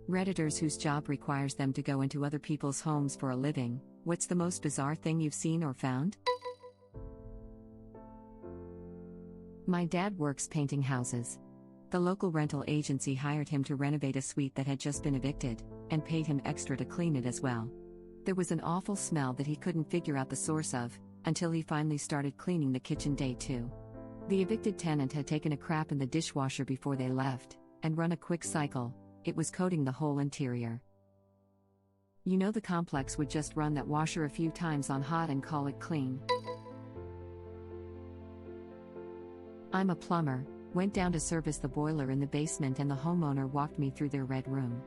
Redditors whose job requires them to go into other people's homes for a living. What's the most bizarre thing you've seen or found? My dad works painting houses. The local rental agency hired him to renovate a suite that had just been evicted, and paid him extra to clean it as well. There was an awful smell that he couldn't figure out the source of, until he finally started cleaning the kitchen day 2. The evicted tenant had taken a crap in the dishwasher before they left, and run a quick cycle. It was coating the whole interior. You know, the complex would just run that washer a few times on hot and call it clean. I'm a plumber, went down to service the boiler in the basement, and the homeowner walked me through their red room.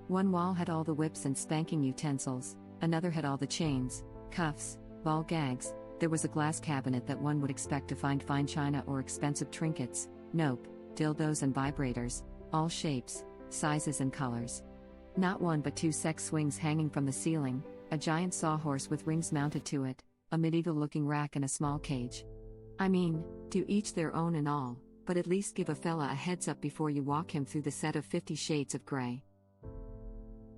One wall had all the whips and spanking utensils, another had all the chains, cuffs, ball gags. There was a glass cabinet that one would expect to find fine china or expensive trinkets. Nope, dildos and vibrators, all shapes, sizes and colors. Not one but 2 sex swings hanging from the ceiling, a giant sawhorse with rings mounted to it, a medieval-looking rack and a small cage. I mean, to each their own and all, but at least give a fella a heads up before you walk him through the set of 50 Shades of Grey.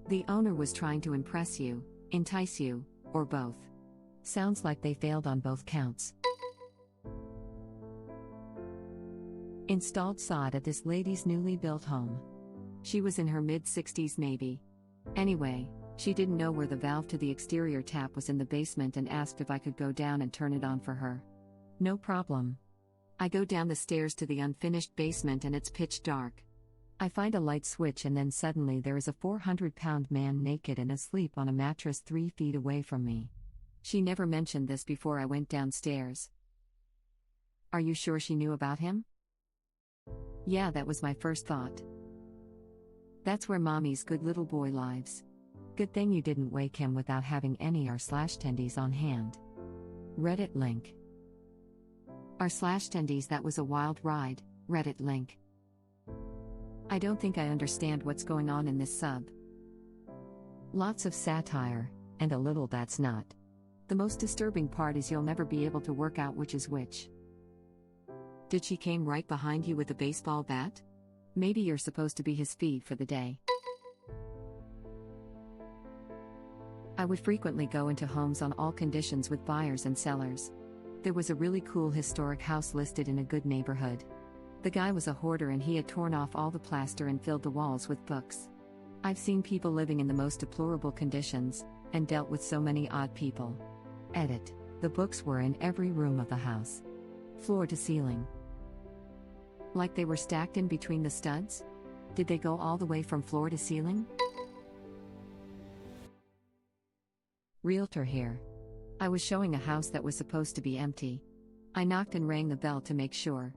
The owner was trying to impress you, entice you, or both. Sounds like they failed on both counts. Installed sod at this lady's newly built home. She was in her mid-60s maybe. Anyway, she didn't know where the valve to the exterior tap was in the basement and asked if I could go down and turn it on for her. No problem. I go down the stairs to the unfinished basement and it's pitch dark. I find a light switch and then suddenly there is a 400-pound man naked and asleep on a mattress 3 feet away from me. She never mentioned this before I went downstairs. Are you sure she knew about him? Yeah, that was my first thought. That's where mommy's good little boy lives. Good thing you didn't wake him without having any r/tendies on hand. Reddit link. r/tendies, that was a wild ride. Reddit link. I don't think I understand what's going on in this sub. Lots of satire, and a little that's not. The most disturbing part is you'll never be able to work out which is which. Did she came right behind you with a baseball bat? Maybe you're supposed to be his feed for the day. I would frequently go into homes on all conditions with buyers and sellers. There was a really cool historic house listed in a good neighborhood. The guy was a hoarder and he had torn off all the plaster and filled the walls with books. I've seen people living in the most deplorable conditions, and dealt with so many odd people. Edit. The books were in every room of the house. Floor to ceiling. Like they were stacked in between the studs? Did they go all the way from floor to ceiling? Realtor here. I was showing a house that was supposed to be empty. I knocked and rang the bell to make sure.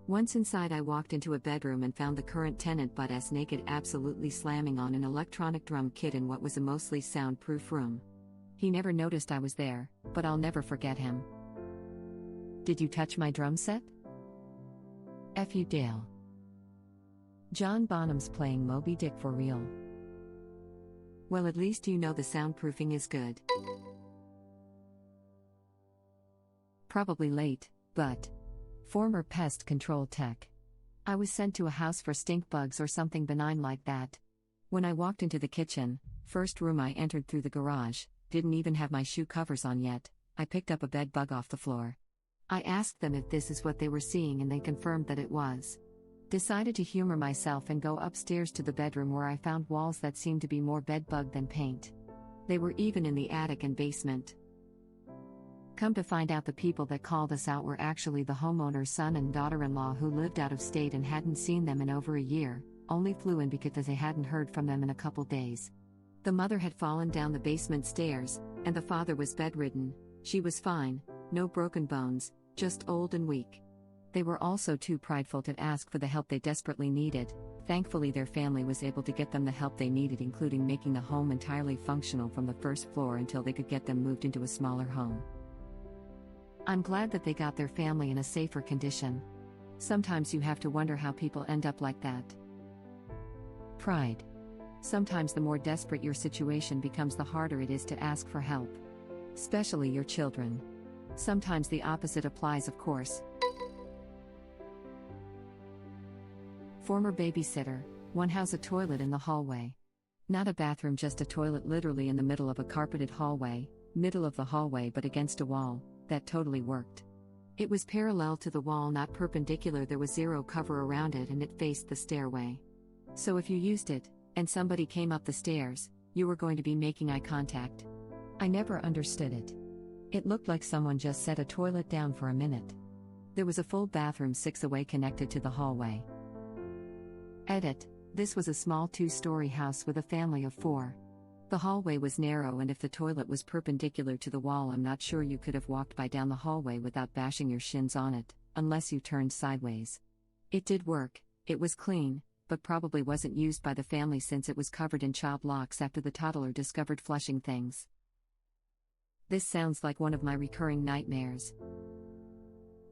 Once inside, I walked into a bedroom and found the current tenant butt-ass naked, absolutely slamming on an electronic drum kit in what was a mostly soundproof room. He never noticed I was there, but I'll never forget him. Did you touch my drum set? F you, Dale. John Bonham's playing Moby Dick for real. Well, at least you know the soundproofing is good. Probably late, but former pest control tech. I was sent to a house for stink bugs or something benign like that. When I walked into the kitchen, first room I entered through the garage, didn't even have my shoe covers on yet, I picked up a bed bug off the floor. I asked them if this is what they were seeing and they confirmed that it was. Decided to humor myself and go upstairs to the bedroom where I found walls that seemed to be more bed bug than paint. They were even in the attic and basement. Come to find out, the people that called us out were actually the homeowner's son and daughter-in-law who lived out of state and hadn't seen them in over a year, only flew in because they hadn't heard from them in a couple days. The mother had fallen down the basement stairs, and the father was bedridden. She was fine, no broken bones, just old and weak. They were also too prideful to ask for the help they desperately needed. Thankfully, their family was able to get them the help they needed, including making the home entirely functional from the first floor until they could get them moved into a smaller home. I'm glad that they got their family in a safer condition. Sometimes you have to wonder how people end up like that. Pride. Sometimes the more desperate your situation becomes, the harder it is to ask for help. Especially your children. Sometimes the opposite applies, of course. Former babysitter. One has a toilet in the hallway. Not a bathroom, just a toilet literally in the middle of a carpeted hallway, middle of the hallway but against a wall. That totally worked. It was parallel to the wall, not perpendicular. There was zero cover around it and it faced the stairway. So if you used it, and somebody came up the stairs, you were going to be making eye contact. I never understood it. It looked like someone just set a toilet down for a minute. There was a full bathroom 6 away connected to the hallway. Edit. This was a small 2-story house with a family of 4. The hallway was narrow, and if the toilet was perpendicular to the wall, I'm not sure you could have walked by down the hallway without bashing your shins on it, unless you turned sideways. It did work, it was clean, but probably wasn't used by the family since it was covered in child locks after the toddler discovered flushing things. This sounds like one of my recurring nightmares.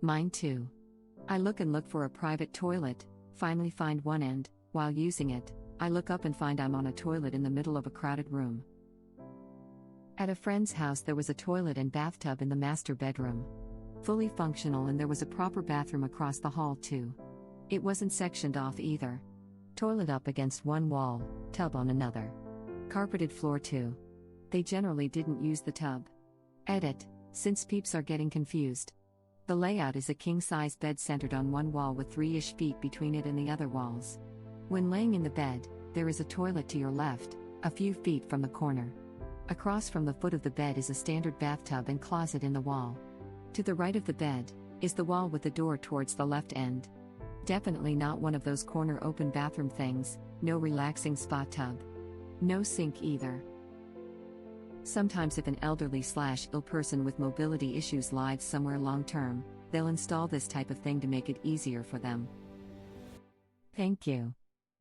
Mine too. I look and look for a private toilet, finally find one, and, while using it, I look up and find I'm on a toilet in the middle of a crowded room. At a friend's house there was a toilet and bathtub in the master bedroom. Fully functional, and there was a proper bathroom across the hall too. It wasn't sectioned off either. Toilet up against one wall, tub on another. Carpeted floor too. They generally didn't use the tub. Edit. Since peeps are getting confused. The layout is a king-size bed centered on one wall with 3-ish feet between it and the other walls. When laying in the bed, there is a toilet to your left, a few feet from the corner. Across from the foot of the bed is a standard bathtub and closet in the wall. To the right of the bed is the wall with the door towards the left end. Definitely not one of those corner open bathroom things, no relaxing spa tub. No sink either. Sometimes if an elderly/ill person with mobility issues lives somewhere long-term, they'll install this type of thing to make it easier for them. Thank you.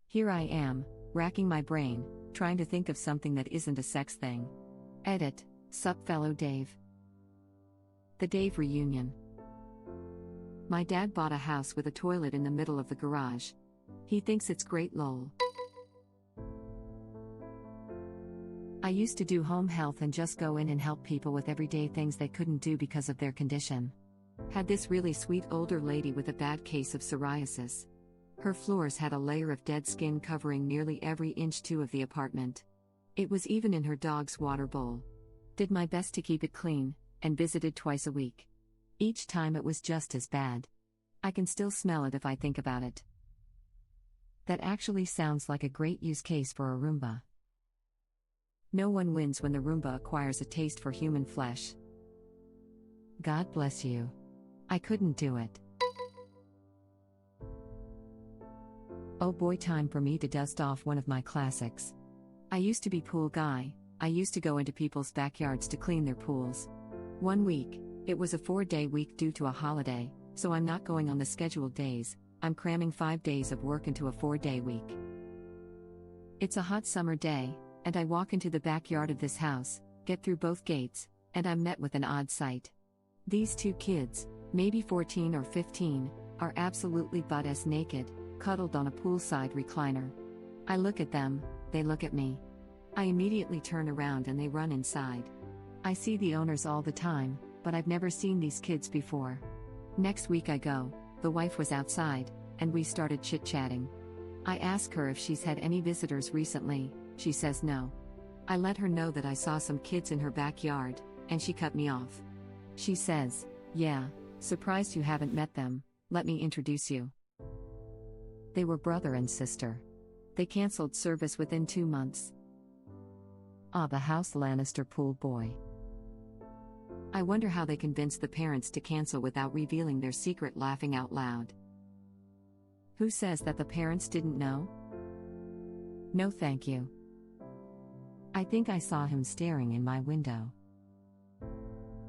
Here I am, racking my brain, trying to think of something that isn't a sex thing. Edit. Sup fellow Dave. The Dave reunion. My dad bought a house with a toilet in the middle of the garage. He thinks it's great lol. I used to do home health and just go in and help people with everyday things they couldn't do because of their condition. Had this really sweet older lady with a bad case of psoriasis. Her floors had a layer of dead skin covering nearly every inch of the apartment. It was even in her dog's water bowl. Did my best to keep it clean, and visited twice a week. Each time it was just as bad. I can still smell it if I think about it. That actually sounds like a great use case for a Roomba. No one wins when the Roomba acquires a taste for human flesh. God bless you. I couldn't do it. Oh boy, time for me to dust off one of my classics. I used to be pool guy. I used to go into people's backyards to clean their pools. One week, it was a 4-day week due to a holiday, so I'm not going on the scheduled days. I'm cramming 5 days of work into a 4-day week. It's a hot summer day, and I walk into the backyard of this house, get through both gates, and I'm met with an odd sight. These 2 kids, maybe 14 or 15, are absolutely butt-ass naked, cuddled on a poolside recliner. I look at them, they look at me. I immediately turn around and they run inside. I see the owners all the time, but I've never seen these kids before. Next week I go, the wife was outside, and we started chit-chatting. I ask her if she's had any visitors recently, she says no. I let her know that I saw some kids in her backyard, and she cut me off. She says, "Yeah, surprised you haven't met them, let me introduce you." They were brother and sister. They cancelled service within 2 months. Ah, the House Lannister pool boy. I wonder how they convinced the parents to cancel without revealing their secret, laughing out loud. Who says that the parents didn't know? No thank you. I think I saw him staring in my window.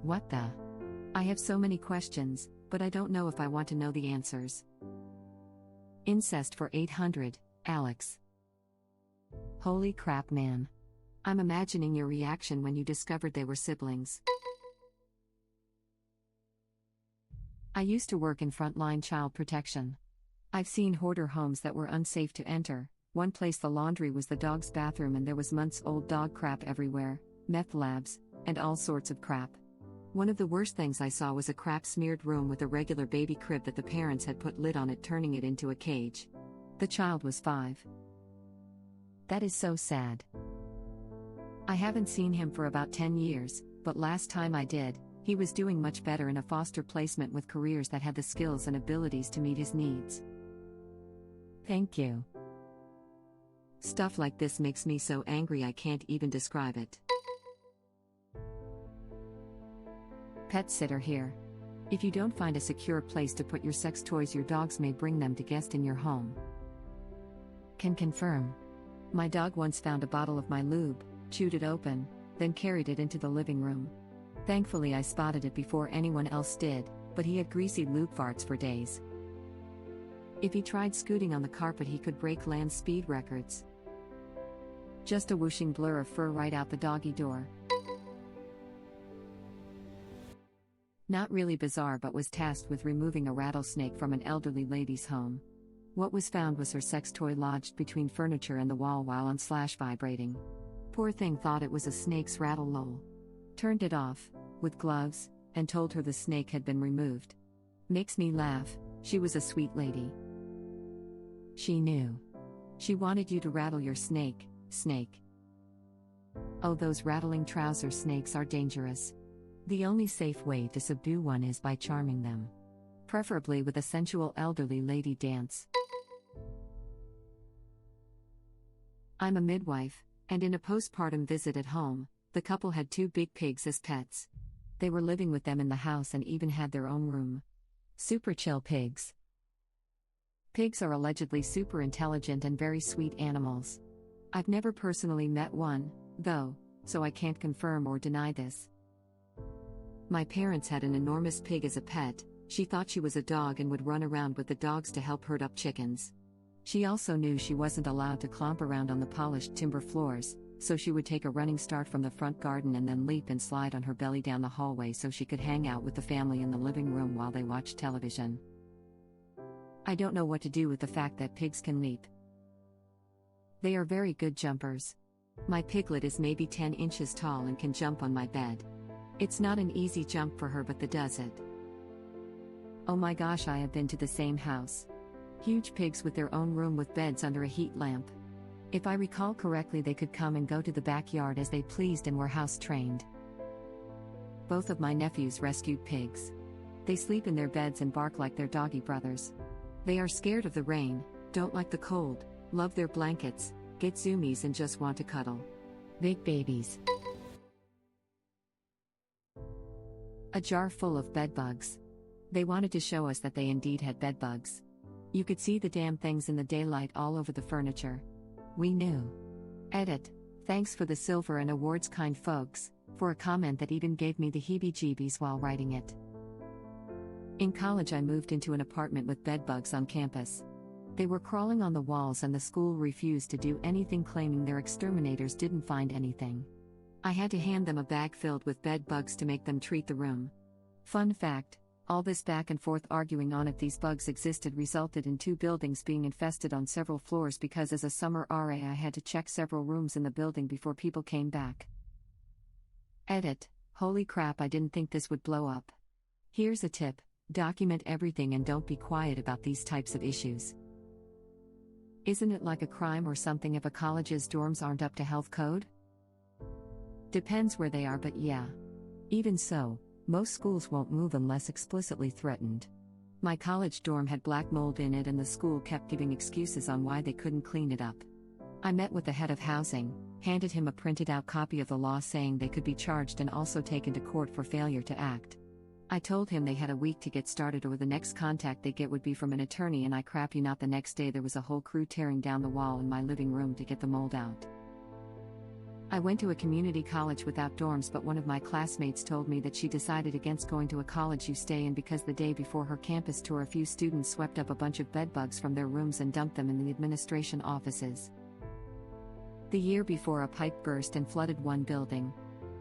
What the? I have so many questions, but I don't know if I want to know the answers. Incest for 800, Alex. Holy crap, man. I'm imagining your reaction when you discovered they were siblings. I used to work in frontline child protection. I've seen hoarder homes that were unsafe to enter. One place the laundry was the dog's bathroom and there was months-old dog crap everywhere, meth labs, and all sorts of crap. One of the worst things I saw was a crap-smeared room with a regular baby crib that the parents had put lid on it, turning it into a cage. The child was 5. That is so sad. I haven't seen him for about 10 years, but last time I did, he was doing much better in a foster placement with careers that had the skills and abilities to meet his needs. Thank you. Stuff like this makes me so angry I can't even describe it. Pet sitter here. If you don't find a secure place to put your sex toys, your dogs may bring them to guests in your home. Can confirm. My dog once found a bottle of my lube, chewed it open, then carried it into the living room. Thankfully I spotted it before anyone else did, but he had greasy lube farts for days. If he tried scooting on the carpet he could break land speed records. Just a whooshing blur of fur right out the doggy door. Not really bizarre, but was tasked with removing a rattlesnake from an elderly lady's home. What was found was her sex toy lodged between furniture and the wall while on/vibrating. Poor thing thought it was a snake's rattle lol. Turned it off, with gloves, and told her the snake had been removed. Makes me laugh, she was a sweet lady. She knew. She wanted you to rattle your snake. Oh, those rattling trouser snakes are dangerous. The only safe way to subdue one is by charming them. Preferably with a sensual elderly lady dance. I'm a midwife, and in a postpartum visit at home, the couple had 2 big pigs as pets. They were living with them in the house and even had their own room. Super chill pigs. Pigs are allegedly super intelligent and very sweet animals. I've never personally met one, though, so I can't confirm or deny this. My parents had an enormous pig as a pet. She thought she was a dog and would run around with the dogs to help herd up chickens. She also knew she wasn't allowed to clomp around on the polished timber floors, so she would take a running start from the front garden and then leap and slide on her belly down the hallway so she could hang out with the family in the living room while they watched television. I don't know what to do with the fact that pigs can leap. They are very good jumpers. My piglet is maybe 10 inches tall and can jump on my bed. It's not an easy jump for her, but does it. Oh my gosh, I have been to the same house. Huge pigs with their own room with beds under a heat lamp. If I recall correctly, they could come and go to the backyard as they pleased and were house trained. Both of my nephews rescued pigs. They sleep in their beds and bark like their doggy brothers. They are scared of the rain, don't like the cold, love their blankets, get zoomies and just want to cuddle. Big babies. A jar full of bedbugs. They wanted to show us that they indeed had bedbugs. You could see the damn things in the daylight all over the furniture. We knew. Edit. Thanks for the silver and awards, kind folks, for a comment that even gave me the heebie-jeebies while writing it. In college I moved into an apartment with bedbugs on campus. They were crawling on the walls and the school refused to do anything, claiming their exterminators didn't find anything. I had to hand them a bag filled with bed bugs to make them treat the room. Fun fact, all this back and forth arguing on if these bugs existed resulted in 2 buildings being infested on several floors because as a summer RA I had to check several rooms in the building before people came back. Edit. Holy crap, I didn't think this would blow up. Here's a tip, document everything and don't be quiet about these types of issues. Isn't it like a crime or something if a college's dorms aren't up to health code? Depends where they are, but yeah. Even so, most schools won't move unless explicitly threatened. My college dorm had black mold in it and the school kept giving excuses on why they couldn't clean it up. I met with the head of housing, handed him a printed out copy of the law saying they could be charged and also taken to court for failure to act. I told him they had a week to get started or the next contact they get would be from an attorney, and I crap you not, the next day there was a whole crew tearing down the wall in my living room to get the mold out. I went to a community college without dorms, but one of my classmates told me that she decided against going to a college you stay in because the day before her campus tour a few students swept up a bunch of bedbugs from their rooms and dumped them in the administration offices. The year before a pipe burst and flooded one building.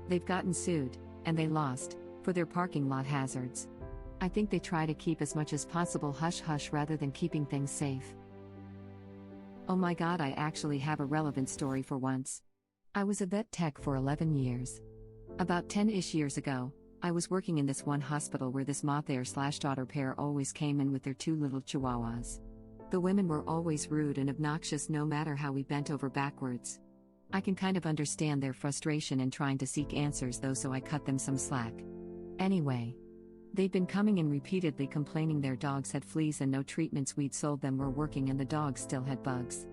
They've gotten sued, and they lost, for their parking lot hazards. I think they try to keep as much as possible hush-hush rather than keeping things safe. Oh my god, I actually have a relevant story for once. I was a vet tech for 11 years. About 10-ish years ago, I was working in this one hospital where this mother/daughter pair always came in with their 2 little chihuahuas. The women were always rude and obnoxious no matter how we bent over backwards. I can kind of understand their frustration in trying to seek answers though, so I cut them some slack. Anyway, they'd been coming in repeatedly complaining their dogs had fleas and no treatments we'd sold them were working and the dogs still had bugs.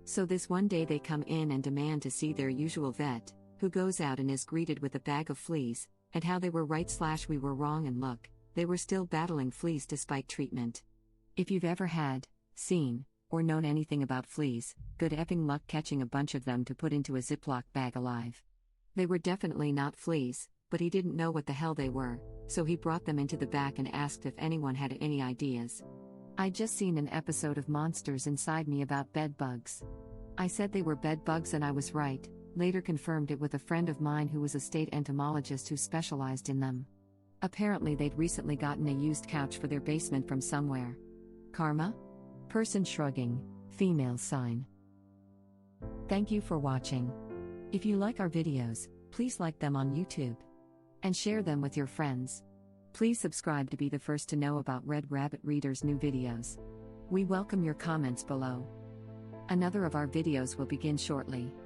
So this one day they come in and demand to see their usual vet, who goes out and is greeted with a bag of fleas, and how they were right / we were wrong, and look, they were still battling fleas despite treatment. If you've ever had, seen, or known anything about fleas, good effing luck catching a bunch of them to put into a Ziploc bag alive. They were definitely not fleas, but he didn't know what the hell they were, so he brought them into the back and asked if anyone had any ideas. I'd just seen an episode of Monsters Inside Me about bed bugs. I said they were bed bugs and I was right, later confirmed it with a friend of mine who was a state entomologist who specialized in them. Apparently they'd recently gotten a used couch for their basement from somewhere. Karma? Person shrugging, female sign. Thank you for watching. If you like our videos, please like them on YouTube. And share them with your friends. Please subscribe to be the first to know about Red Rabbit Readers' new videos. We welcome your comments below. Another of our videos will begin shortly.